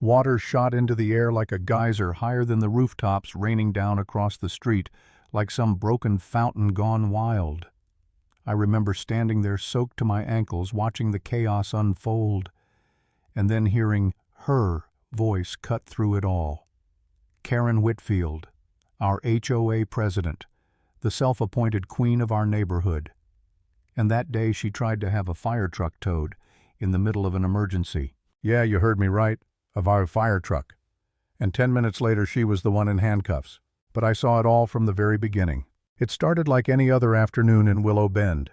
Water shot into the air like a geyser higher than the rooftops, raining down across the street like some broken fountain gone wild. I remember standing there soaked to my ankles, watching the chaos unfold, and then hearing her voice cut through it all. Karen Whitfield, our HOA president, the self-appointed queen of our neighborhood. And that day she tried to have a fire truck towed in the middle of an emergency. Yeah, you heard me right, of our fire truck. And 10 minutes later she was the one in handcuffs. But I saw it all from the very beginning. It started like any other afternoon in Willow Bend.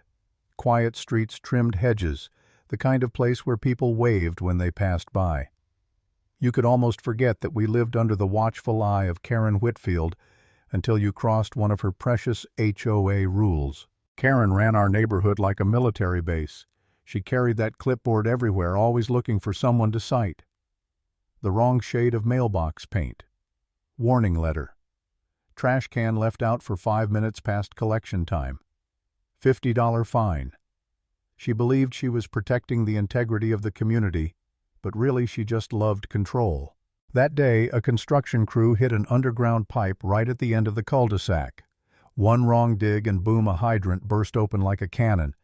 Quiet streets, trimmed hedges, the kind of place where people waved when they passed by. You could almost forget that we lived under the watchful eye of Karen Whitfield until you crossed one of her precious HOA rules. Karen ran our neighborhood like a military base. She carried that clipboard everywhere, always looking for someone to cite. The wrong shade of mailbox paint. Warning letter. Trash can left out for 5 minutes past collection time. $50 fine. She believed she was protecting the integrity of the community, but really she just loved control. That day, a construction crew hit an underground pipe right at the end of the cul-de-sac. One wrong dig and boom, a hydrant burst open like a cannon.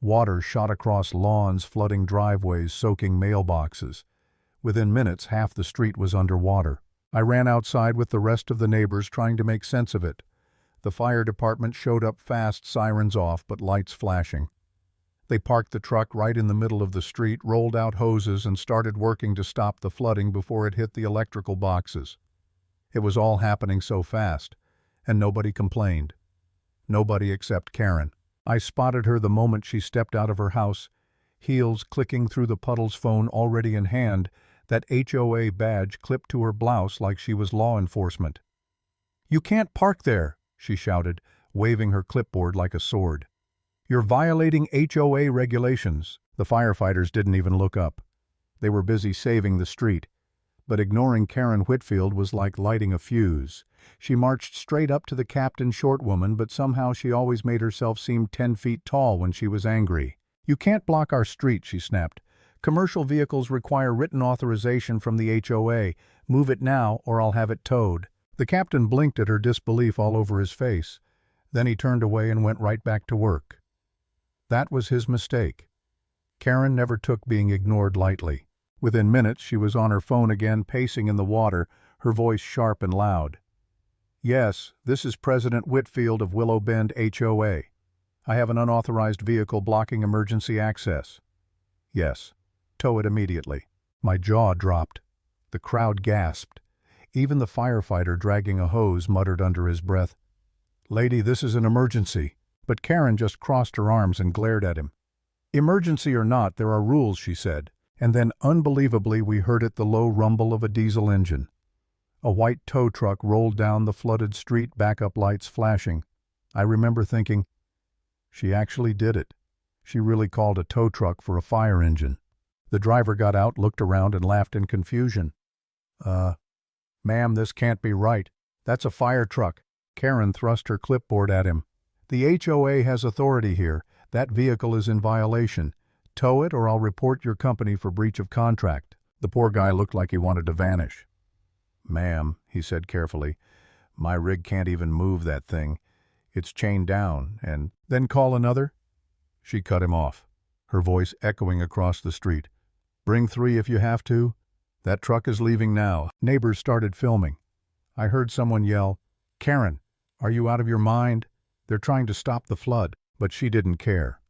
Water shot across lawns, flooding driveways, soaking mailboxes. Within minutes, half the street was underwater. I ran outside with the rest of the neighbors trying to make sense of it. The fire department showed up fast, sirens off, but lights flashing. They parked the truck right in the middle of the street, rolled out hoses, and started working to stop the flooding before it hit the electrical boxes. It was all happening so fast, and nobody complained. Nobody except Karen. I spotted her the moment she stepped out of her house, heels clicking through the puddles, phone already in hand, that HOA badge clipped to her blouse like she was law enforcement. "You can't park there," she shouted, waving her clipboard like a sword. "You're violating HOA regulations." The firefighters didn't even look up. They were busy saving the street. But ignoring Karen Whitfield was like lighting a fuse. She marched straight up to the captain, short woman, but somehow she always made herself seem 10 feet tall when she was angry. "You can't block our street," she snapped. "Commercial vehicles require written authorization from the HOA. Move it now, or I'll have it towed." The captain blinked at her disbelief all over his face. Then he turned away and went right back to work. That was his mistake. Karen never took being ignored lightly. Within minutes, she was on her phone again, pacing in the water, her voice sharp and loud. "Yes, this is President Whitfield of Willow Bend HOA. I have an unauthorized vehicle blocking emergency access." "Yes. Tow it immediately." My jaw dropped. The crowd gasped. Even the firefighter dragging a hose muttered under his breath, "Lady, this is an emergency." But Karen just crossed her arms and glared at him. "Emergency or not, there are rules," she said. And then, unbelievably, we heard it, the low rumble of a diesel engine. A white tow truck rolled down the flooded street, backup lights flashing. I remember thinking, she actually did it. She really called a tow truck for a fire engine. The driver got out, looked around, and laughed in confusion. Ma'am, this can't be right. That's a fire truck." Karen thrust her clipboard at him. "The HOA has authority here. That vehicle is in violation. Tow it or I'll report your company for breach of contract." The poor guy looked like he wanted to vanish. "Ma'am," he said carefully, "my rig can't even move that thing. It's chained down, and—" "Then call another?" She cut him off, her voice echoing across the street. "Bring 3 if you have to. That truck is leaving now." Neighbors started filming. I heard someone yell, "Karen, are you out of your mind? They're trying to stop the flood." But she didn't care.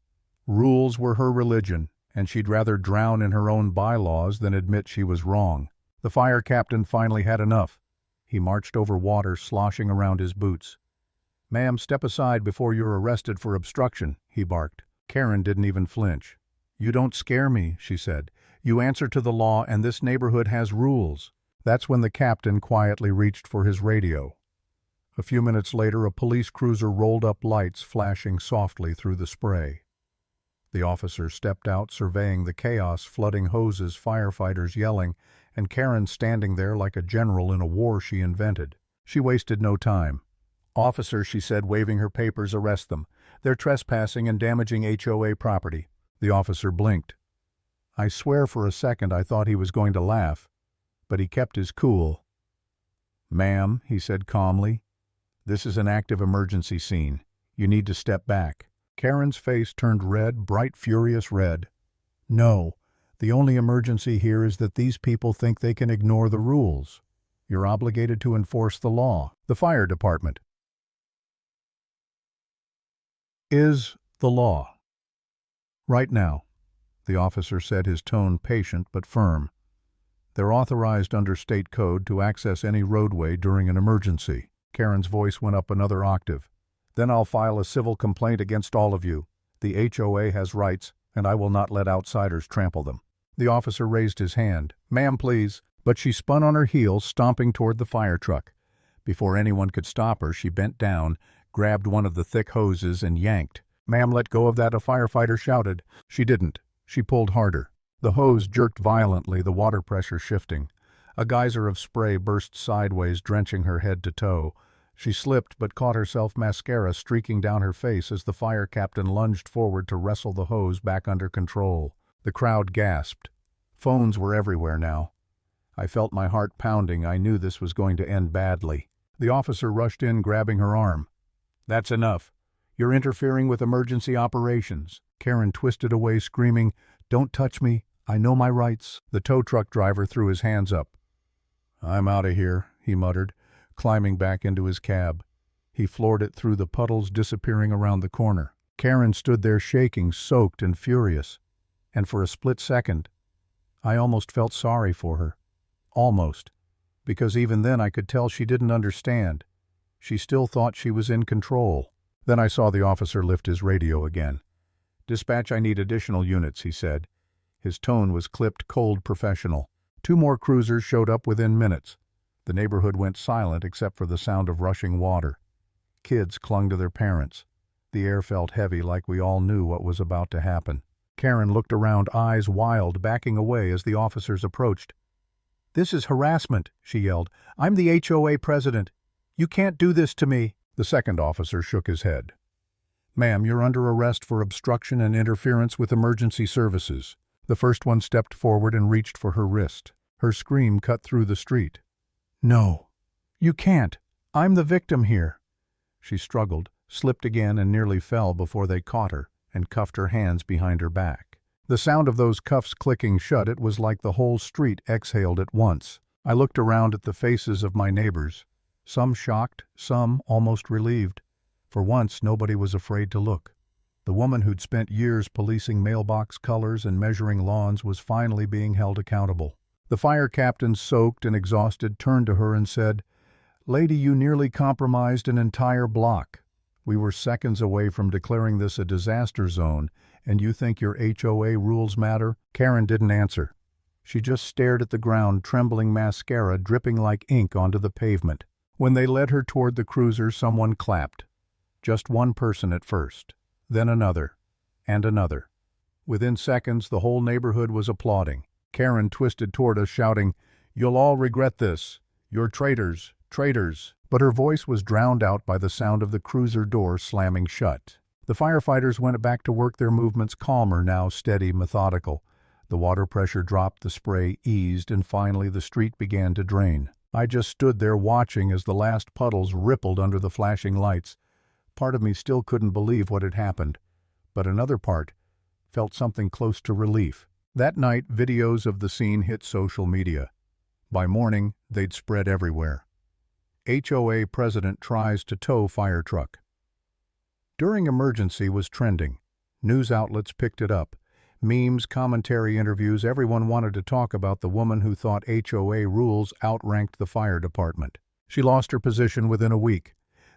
Rules were her religion, and she'd rather drown in her own bylaws than admit she was wrong. The fire captain finally had enough. He marched over water, sloshing around his boots. "Ma'am, step aside before you're arrested for obstruction," he barked. Karen didn't even flinch. "You don't scare me," she said. "You answer to the law, and this neighborhood has rules." That's when the captain quietly reached for his radio. A few minutes later, a police cruiser rolled up, lights flashing softly through the spray. The officer stepped out, surveying the chaos, flooding hoses, firefighters yelling, and Karen standing there like a general in a war she invented. She wasted no time. "Officer," she said, waving her papers, "arrest them. They're trespassing and damaging HOA property." The officer blinked. I swear for a second I thought he was going to laugh. but he kept his cool. "Ma'am," he said calmly, "this is an active emergency scene. You need to step back." Karen's face turned red, bright, furious red. "No, the only emergency here is that these people think they can ignore the rules. You're obligated to enforce the law. The fire department is the law." "Right now," the officer said, his tone patient but firm. "They're authorized under state code to access any roadway during an emergency." Karen's voice went up another octave. "Then I'll file a civil complaint against all of you. The HOA has rights, and I will not let outsiders trample them." The officer raised his hand. "Ma'am, please." But she spun on her heels, stomping toward the fire truck. Before anyone could stop her, she bent down, grabbed one of the thick hoses, and yanked. "Ma'am, let go of that," a firefighter shouted. She didn't. She pulled harder. The hose jerked violently, the water pressure shifting. A geyser of spray burst sideways, drenching her head to toe. She slipped but caught herself, mascara streaking down her face as the fire captain lunged forward to wrestle the hose back under control. The crowd gasped. Phones were everywhere now. I felt my heart pounding. I knew this was going to end badly. The officer rushed in, grabbing her arm. "That's enough. You're interfering with emergency operations." Karen twisted away, screaming, "Don't touch me. I know my rights." The tow truck driver threw his hands up. "I'm out of here," he muttered, climbing back into his cab. He floored it through the puddles, disappearing around the corner. Karen stood there shaking, soaked and furious. And for a split second, I almost felt sorry for her. Almost. Because even then I could tell she didn't understand. She still thought she was in control. Then I saw the officer lift his radio again. "Dispatch, I need additional units," he said. His tone was clipped, cold, professional. 2 more cruisers showed up within minutes. The neighborhood went silent except for the sound of rushing water. Kids clung to their parents. The air felt heavy, like we all knew what was about to happen. Karen looked around, eyes wild, backing away as the officers approached. "This is harassment," she yelled. "I'm the HOA president. You can't do this to me." The second officer shook his head. "Ma'am, you're under arrest for obstruction and interference with emergency services." The first one stepped forward and reached for her wrist. Her scream cut through the street. "No, you can't. I'm the victim here." She struggled, slipped again, and nearly fell before they caught her and cuffed her hands behind her back. The sound of those cuffs clicking shut, it was like the whole street exhaled at once. I looked around at the faces of my neighbors, some shocked, some almost relieved. For once, nobody was afraid to look. The woman who'd spent years policing mailbox colors and measuring lawns was finally being held accountable. The fire captain, soaked and exhausted, turned to her and said, "Lady, you nearly compromised an entire block. We were seconds away from declaring this a disaster zone, and you think your HOA rules matter?" Karen didn't answer. She just stared at the ground, trembling, mascara dripping like ink onto the pavement. When they led her toward the cruiser, someone clapped. Just one person at first, then another, and another. Within seconds, the whole neighborhood was applauding. Karen twisted toward us, shouting, "You'll all regret this. You're traitors, traitors." But her voice was drowned out by the sound of the cruiser door slamming shut. The firefighters went back to work, their movements calmer now, steady, methodical. The water pressure dropped, the spray eased, and finally the street began to drain. I just stood there watching as the last puddles rippled under the flashing lights. Part of me still couldn't believe what had happened, but another part felt something close to relief. That night, videos of the scene hit social media. By morning, they'd spread everywhere. HOA president tries to tow firetruck. During emergency was trending. News outlets picked it up. Memes, commentary, interviews, everyone wanted to talk about the woman who thought HOA rules outranked the fire department. She lost her position within a week.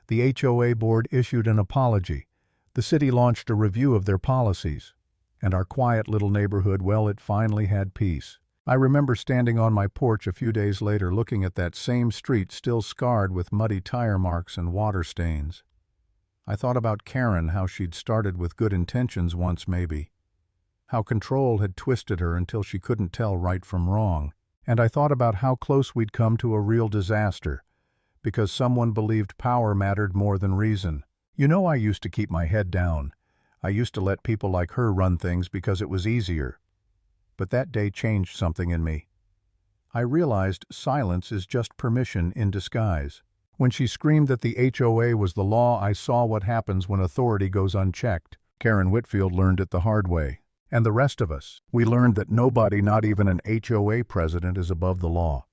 The HOA board issued an apology. The city launched a review of their policies. And our quiet little neighborhood, well, it finally had peace. I remember standing on my porch a few days later, looking at that same street still scarred with muddy tire marks and water stains. I thought about Karen, how she'd started with good intentions once maybe. How control had twisted her until she couldn't tell right from wrong. And I thought about how close we'd come to a real disaster, because someone believed power mattered more than reason. You know, I used to keep my head down. I used to let people like her run things because it was easier. But that day changed something in me. I realized silence is just permission in disguise. When she screamed that the HOA was the law, I saw what happens when authority goes unchecked. Karen Whitfield learned it the hard way. And the rest of us, we learned that nobody, not even an HOA president, is above the law.